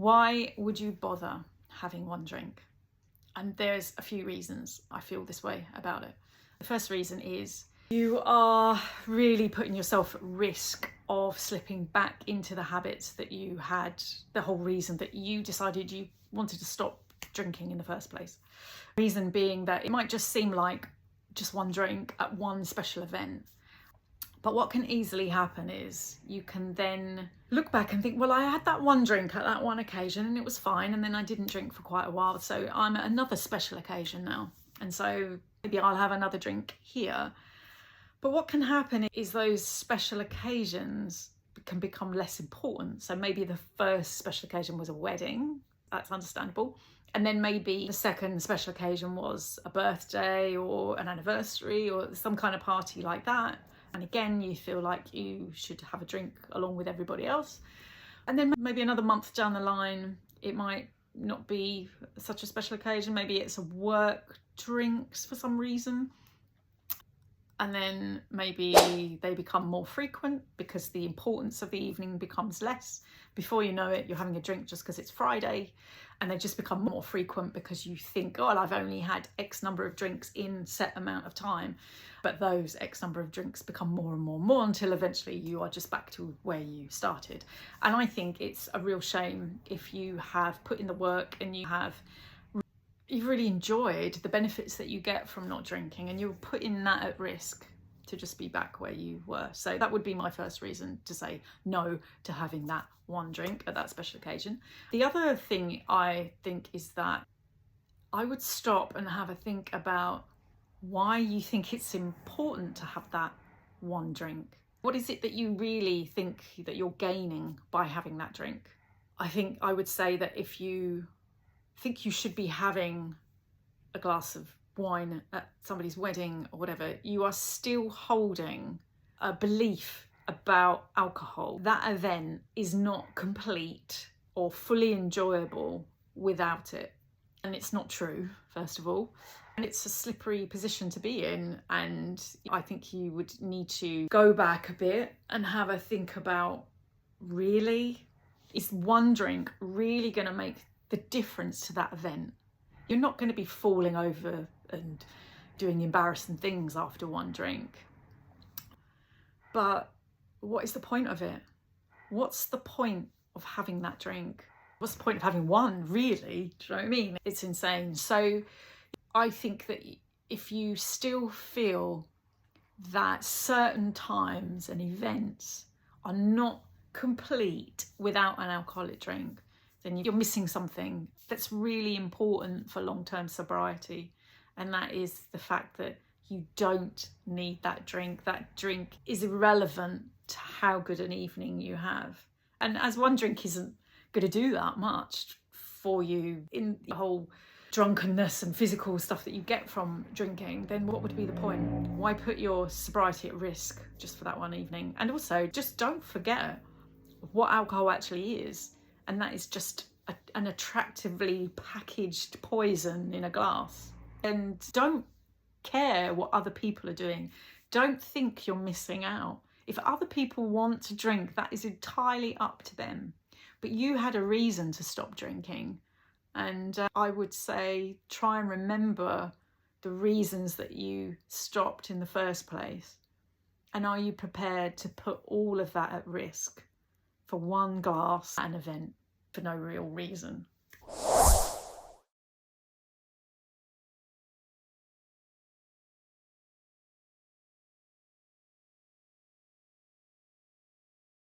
Why would you bother having one drink? And there's a few reasons I feel this way about it. The first reason is you are really putting yourself at risk of slipping back into the habits that you had, the whole reason that you decided you wanted to stop drinking in the first place. Reason being that it might just seem like just one drink at one special event. But what can easily happen is you can then look back and think, well, I had that one drink at that one occasion and it was fine, and then I didn't drink for quite a while, so I'm at another special occasion now, and so maybe I'll have another drink here. But what can happen is those special occasions can become less important. So maybe the first special occasion was a wedding, that's understandable. And then maybe the second special occasion was a birthday or an anniversary or some kind of party like that. And again, you feel like you should have a drink along with everybody else. And then maybe another month down the line, it might not be such a special occasion. Maybe it's a work drinks for some reason. And then maybe they become more frequent because the importance of the evening becomes less. Before you know it, you're having a drink just because it's Friday, and they just become more frequent because you think, oh, well, I've only had X number of drinks in set amount of time. But those X number of drinks become more and more and more until eventually you are just back to where you started. And I think it's a real shame if you have put in the work and you've really enjoyed the benefits that you get from not drinking, and you're putting that at risk to just be back where you were. So that would be my first reason to say no to having that one drink at that special occasion. The other thing I think is that I would stop and have a think about why you think it's important to have that one drink. What is it that you really think that you're gaining by having that drink? I think I would say that if you think you should be having a glass of wine at somebody's wedding or whatever, you are still holding a belief about alcohol. That event is not complete or fully enjoyable without it. And it's not true, first of all. And it's a slippery position to be in. And I think you would need to go back a bit and have a think about, really, is one drink really going to make the difference to that event? You're not going to be falling over and doing embarrassing things after one drink. But what is the point of it? What's the point of having that drink? What's the point of having one, really? Do you know what I mean? It's insane. So I think that if you still feel that certain times and events are not complete without an alcoholic drink, then you're missing something that's really important for long-term sobriety. And that is the fact that you don't need that drink. That drink is irrelevant to how good an evening you have. And as one drink isn't going to do that much for you in the whole drunkenness and physical stuff that you get from drinking, then what would be the point? Why put your sobriety at risk just for that one evening? And also, just don't forget what alcohol actually is. And that is just an attractively packaged poison in a glass. And don't care what other people are doing. Don't think you're missing out. If other people want to drink, that is entirely up to them. But you had a reason to stop drinking. And I would say try and remember the reasons that you stopped in the first place. And are you prepared to put all of that at risk for one glass at an event for no real reason?